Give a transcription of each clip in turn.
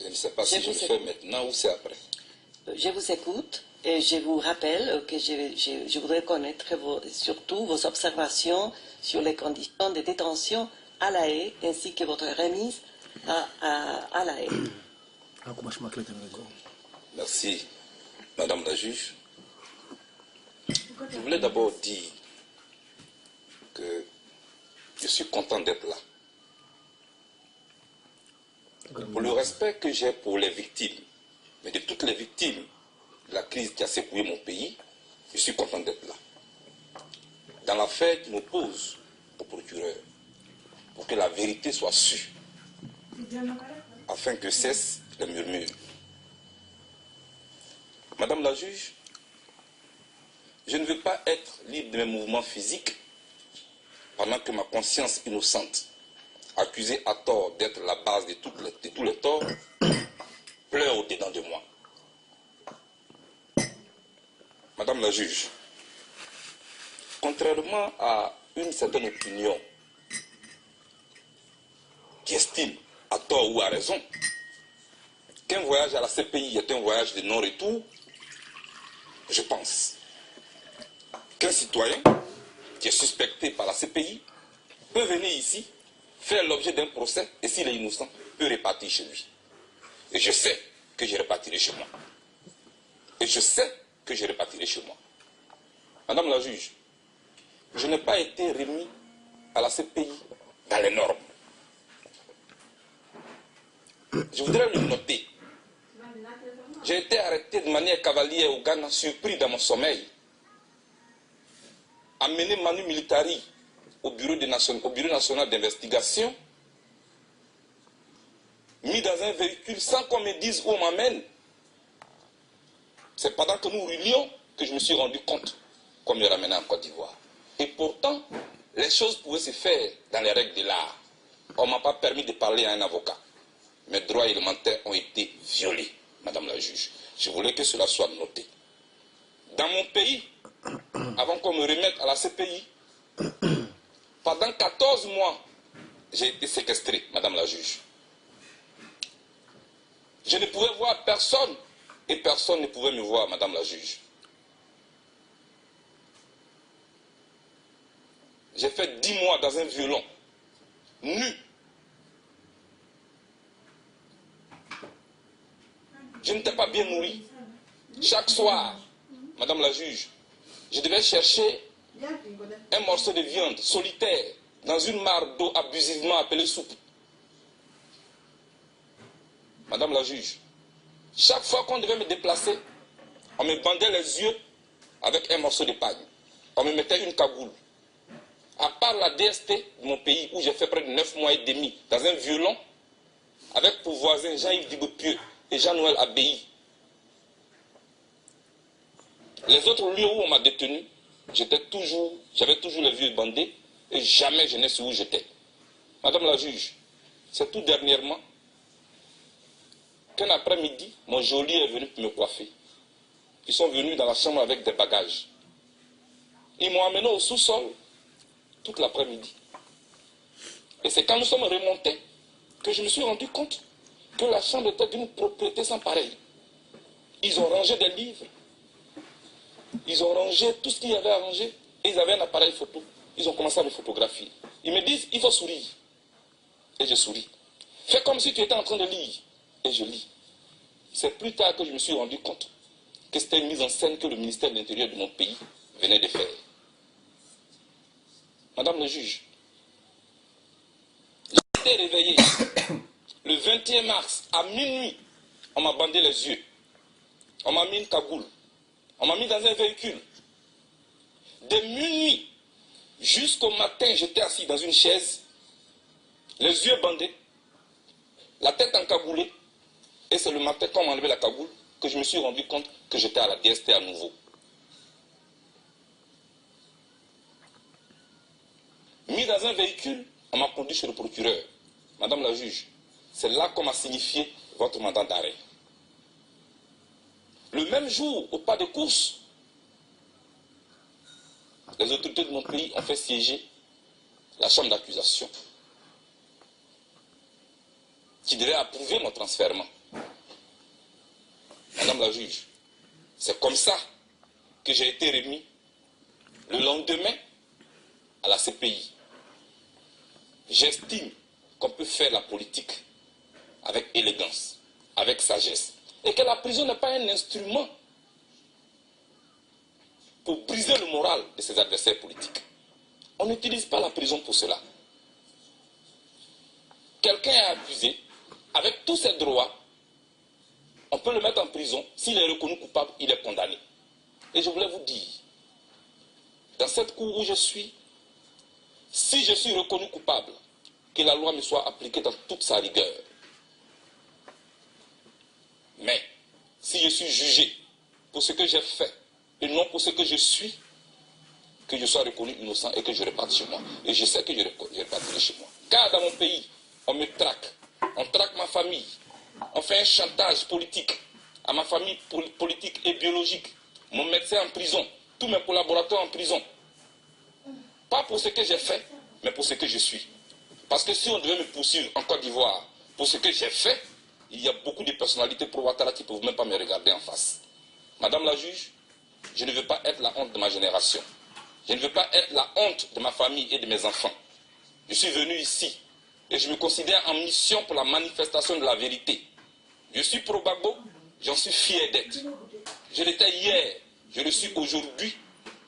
Je ne sais pas si je le fais maintenant ou c'est après. Je vous écoute et je vous rappelle que je voudrais connaître surtout vos observations sur les conditions de détention à La Haye ainsi que votre remise à La Haye. Merci, Madame la juge. Je voulais d'abord dire que je suis content d'être là. Pour le respect que j'ai pour les victimes, mais de toutes les victimes de la crise qui a secoué mon pays, je suis content d'être là. Dans l'affaire qui m'oppose au procureur, pour que la vérité soit sue, afin que cessent les murmures. Madame la juge, je ne veux pas être libre de mes mouvements physiques pendant que ma conscience innocente, accusée à tort d'être la base de tous les torts, pleure au-dedans de moi. Madame la juge, contrairement à une certaine opinion qui estime, à tort ou à raison, qu'un voyage à la CPI est un voyage de non-retour, je pense qu'un citoyen qui est suspecté par la CPI peut venir ici, faire l'objet d'un procès, et s'il est innocent, peut repartir chez lui. Et je sais que je repartirai chez moi. Et je sais que je repartirai chez moi. Madame la juge, je n'ai pas été remis à la CPI dans les normes. Je voudrais le noter. J'ai été arrêté de manière cavalière au Ghana, surpris dans mon sommeil, amené manu militari au Bureau national d'investigation, mis dans un véhicule sans qu'on me dise où on m'amène. C'est pendant que nous roulions que je me suis rendu compte qu'on me ramenait en Côte d'Ivoire. Et pourtant, les choses pouvaient se faire dans les règles de l'art. On ne m'a pas permis de parler à un avocat. Mes droits élémentaires ont été violés, Madame la juge. Je voulais que cela soit noté. Dans mon pays, avant qu'on me remette à la CPI, pendant 14 mois, j'ai été séquestré, Madame la juge. Je ne pouvais voir personne et personne ne pouvait me voir, Madame la juge. J'ai fait 10 mois dans un violon, nu. Je n'étais pas bien nourri. Chaque soir, Madame la juge, je devais chercher un morceau de viande solitaire dans une mare d'eau abusivement appelée soupe. Madame la juge, chaque fois qu'on devait me déplacer, on me bandait les yeux avec un morceau de paille. On me mettait une cagoule. À part la DST de mon pays, où j'ai fait près de 9 mois et demi dans un violon, avec pour voisins Jean-Yves Dibopieux et Jean-Noël Abbaye. Les autres lieux où on m'a détenu, j'avais toujours les yeux bandés et jamais je n'ai su où j'étais. Madame la juge, c'est tout dernièrement qu'un après-midi, mon geôlier est venu pour me coiffer. Ils sont venus dans la chambre avec des bagages. Ils m'ont amené au sous-sol toute l'après-midi. Et c'est quand nous sommes remontés que je me suis rendu compte que la chambre était d'une propriété sans pareil. Ils ont rangé des livres. Ils ont rangé tout ce qu'il y avait à ranger. Et ils avaient un appareil photo. Ils ont commencé à me photographier. Ils me disent, il faut sourire. Et je souris. Fais comme si tu étais en train de lire. Et je lis. C'est plus tard que je me suis rendu compte que c'était une mise en scène que le ministère de l'Intérieur de mon pays venait de faire. Madame le juge, j'ai été réveillé le 21 mars à minuit. On m'a bandé les yeux. On m'a mis une cagoule. On m'a mis dans un véhicule. De minuit jusqu'au matin, j'étais assis dans une chaise, les yeux bandés, la tête encagoulée. Et c'est le matin, quand on m'a enlevé la cagoule, que je me suis rendu compte que j'étais à la DST à nouveau. Mis dans un véhicule, on m'a conduit chez le procureur. Madame la juge, c'est là qu'on m'a signifié votre mandat d'arrêt. Le même jour, au pas de course, les autorités de mon pays ont fait siéger la chambre d'accusation qui devait approuver mon transfèrement. la juge, c'est comme ça que j'ai été remis le lendemain à la CPI. J'estime qu'on peut faire la politique avec élégance, avec sagesse, et que la prison n'est pas un instrument pour briser le moral de ses adversaires politiques. On n'utilise pas la prison pour cela. Quelqu'un est accusé, avec tous ses droits, on peut le mettre en prison. S'il est reconnu coupable, il est condamné. Et je voulais vous dire, dans cette cour où je suis, si je suis reconnu coupable, que la loi me soit appliquée dans toute sa rigueur. Mais, si je suis jugé pour ce que j'ai fait, et non pour ce que je suis, que je sois reconnu innocent et que je reparte chez moi. Et je sais que je repartirai chez moi. Car dans mon pays, on me traque. On traque ma famille. On fait un chantage politique à ma famille politique et biologique. Mon médecin en prison. Tous mes collaborateurs en prison. Pas pour ce que j'ai fait, mais pour ce que je suis. Parce que si on devait me poursuivre en Côte d'Ivoire pour ce que j'ai fait, il y a beaucoup de personnalités pro Ouattara qui ne peuvent même pas me regarder en face. Madame la juge, je ne veux pas être la honte de ma génération. Je ne veux pas être la honte de ma famille et de mes enfants. Je suis venu ici et je me considère en mission pour la manifestation de la vérité. Je suis pro-Gbagbo, j'en suis fier d'être. Je l'étais hier, je le suis aujourd'hui.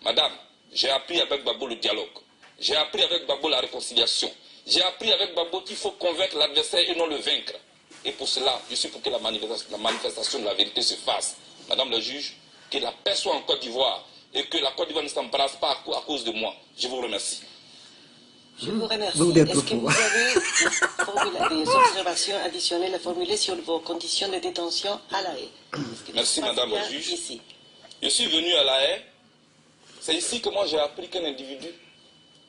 Madame, j'ai appris avec Gbagbo le dialogue. J'ai appris avec Gbagbo la réconciliation. J'ai appris avec Gbagbo qu'il faut convaincre l'adversaire et non le vaincre. Et pour cela, je suis pour que la manifestation de la vérité se fasse. Madame la juge, que la paix soit en Côte d'Ivoire et que la Côte d'Ivoire ne s'embrasse pas à cause de moi. Je vous remercie. Je vous remercie. Est-ce que vous avez des observations additionnelles à formuler sur vos conditions de détention à La Haye? Merci Madame la juge. Ici. Je suis venu à La Haye. C'est ici que moi j'ai appris qu'un individu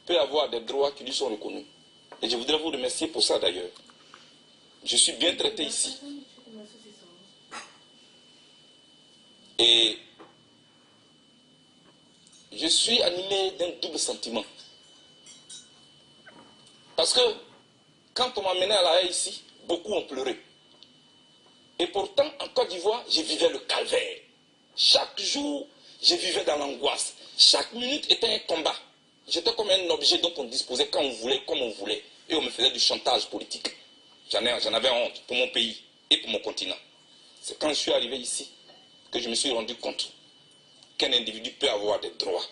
peut avoir des droits qui lui sont reconnus. Et je voudrais vous remercier pour ça d'ailleurs. Je suis bien traité ici. Et je suis animé d'un double sentiment. Parce que quand on m'a mené à La Haye ici, beaucoup ont pleuré. Et pourtant, en Côte d'Ivoire, je vivais le calvaire. Chaque jour, je vivais dans l'angoisse. Chaque minute était un combat. J'étais comme un objet dont on disposait quand on voulait, comme on voulait. Et on me faisait du chantage politique. J'en avais honte pour mon pays et pour mon continent. C'est quand je suis arrivé ici que je me suis rendu compte qu'un individu peut avoir des droits.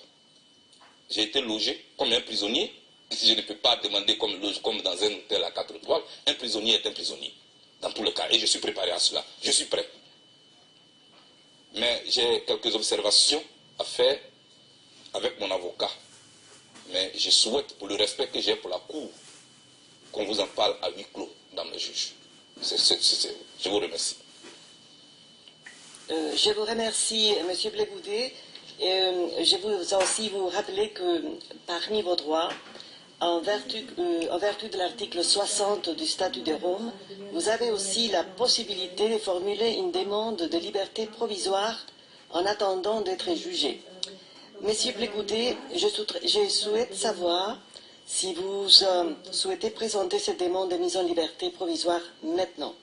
J'ai été logé comme un prisonnier. Je ne peux pas demander comme dans un hôtel à 4 étoiles. Un prisonnier est un prisonnier, dans tous les cas. Et je suis préparé à cela. Je suis prêt. Mais j'ai quelques observations à faire avec mon avocat. Mais je souhaite, pour le respect que j'ai pour la Cour, qu'on vous en parle à huis clos, Madame la juge. Je vous remercie. Je vous remercie, M. Blé-Goudet. Je veux aussi vous rappeler que parmi vos droits, en vertu de l'article 60 du statut de Rome, vous avez aussi la possibilité de formuler une demande de liberté provisoire en attendant d'être jugé. Monsieur Blé-Goudet, je souhaite savoir si vous souhaitez présenter cette demande de mise en liberté provisoire maintenant.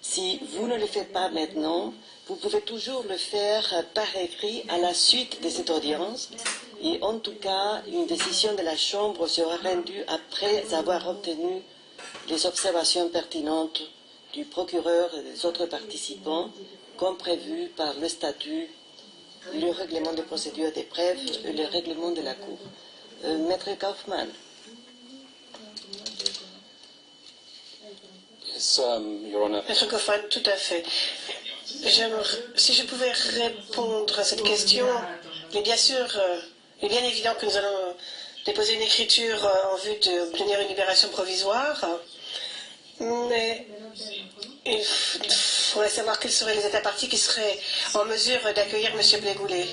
Si vous ne le faites pas maintenant, vous pouvez toujours le faire par écrit à la suite de cette audience. Et en tout cas, une décision de la Chambre sera rendue après avoir obtenu les observations pertinentes du procureur et des autres participants, comme prévu par le statut, le règlement de procédure des preuves et le règlement de la Cour. Maître Kaufmann. Maître Kaufmann, tout à fait. Si je pouvais répondre à cette question, il est bien évident que nous allons déposer une écriture en vue d'obtenir une libération provisoire, mais il faudrait savoir quels seraient les États partis qui seraient en mesure d'accueillir M. Blé-Goudet.